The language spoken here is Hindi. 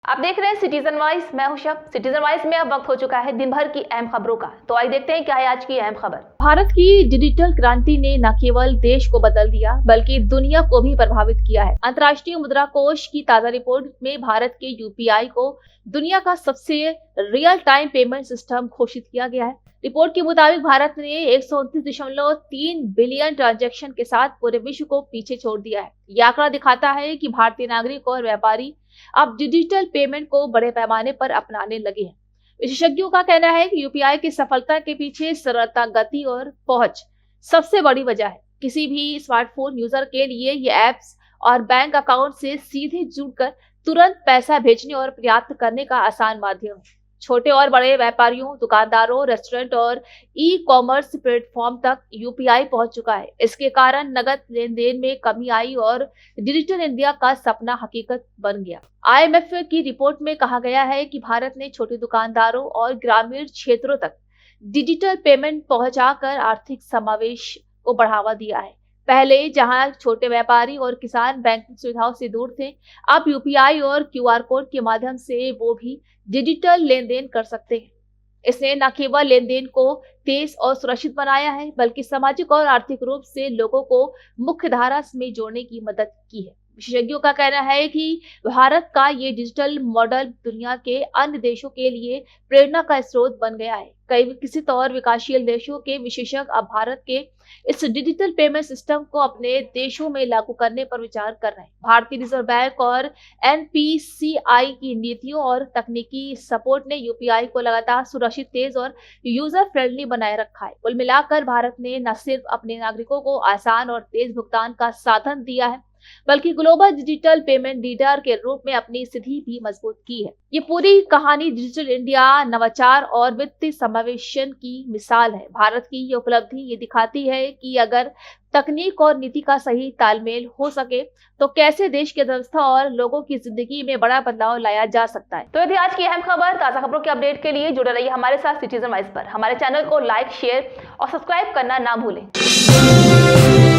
आप देख रहे हैं सिटीजन वॉइस। मैं हूं शब। सिटीजन वॉइस में अब वक्त हो चुका है दिन भर की अहम खबरों का। तो आइए देखते हैं क्या है आज की अहम खबर। भारत की डिजिटल क्रांति ने न केवल देश को बदल दिया बल्कि दुनिया को भी प्रभावित किया है। अंतर्राष्ट्रीय मुद्रा कोष की ताजा रिपोर्ट में भारत के यूपीआई को दुनिया का सबसे रियल टाइम पेमेंट सिस्टम घोषित किया गया है। रिपोर्ट के मुताबिक भारत ने 129.3 बिलियन ट्रांजैक्शन के साथ पूरे विश्व को पीछे छोड़ दिया है। यह आंकड़ा दिखाता है कि भारतीय नागरिक और व्यापारी अब डिजिटल पेमेंट को बड़े पैमाने पर अपनाने लगे हैं। विशेषज्ञों का कहना है कि यूपीआई की सफलता के पीछे सरलता, गति और पहुंच सबसे बड़ी वजह है। किसी भी स्मार्टफोन यूजर के लिए ये ऐप्स और बैंक अकाउंट से सीधे जुड़कर तुरंत पैसा भेजने और प्राप्त करने का आसान माध्यम है। छोटे और बड़े व्यापारियों, दुकानदारों, रेस्टोरेंट और ई कॉमर्स प्लेटफॉर्म तक यूपीआई पहुंच चुका है। इसके कारण नगद लेन देन में कमी आई और डिजिटल इंडिया का सपना हकीकत बन गया। आईएमएफ की रिपोर्ट में कहा गया है कि भारत ने छोटे दुकानदारों और ग्रामीण क्षेत्रों तक डिजिटल पेमेंट पहुंचाकर आर्थिक समावेश को बढ़ावा दिया है। पहले जहां छोटे व्यापारी और किसान बैंकिंग सुविधाओं से दूर थे, अब यूपीआई और क्यूआर कोड के माध्यम से वो भी डिजिटल लेन देन कर सकते हैं। इसने न केवल लेन देन को तेज और सुरक्षित बनाया है बल्कि सामाजिक और आर्थिक रूप से लोगों को मुख्य धारा में जोड़ने की मदद की है। विशेषज्ञों का कहना है कि भारत का ये डिजिटल मॉडल दुनिया के अन्य देशों के लिए प्रेरणा का स्रोत बन गया है। कई विकसित और विकासशील देशों के विशेषज्ञ अब भारत के इस डिजिटल पेमेंट सिस्टम को अपने देशों में लागू करने पर विचार कर रहे हैं। भारतीय रिजर्व बैंक और एनपीसीआई की नीतियों और तकनीकी सपोर्ट ने यूपीआई को लगातार सुरक्षित, तेज और यूजर फ्रेंडली बनाए रखा है। कुल मिलाकर भारत ने न सिर्फ अपने नागरिकों को आसान और तेज भुगतान का साधन दिया है बल्कि ग्लोबल डिजिटल पेमेंट लीडर के रूप में अपनी स्थिति भी मजबूत की है। ये पूरी कहानी डिजिटल इंडिया, नवाचार और वित्तीय समावेशन की मिसाल है। भारत की ये उपलब्धि ये दिखाती है कि अगर तकनीक और नीति का सही तालमेल हो सके तो कैसे देश की अर्थव्यवस्था और लोगों की जिंदगी में बड़ा बदलाव लाया जा सकता है। तो यदि आज की अहम खबर, ताजा खबरों के अपडेट के लिए जुड़े रहिए हमारे साथ सिटीजन वॉइस पर। हमारे चैनल को लाइक, शेयर और सब्सक्राइब करना ना भूलें।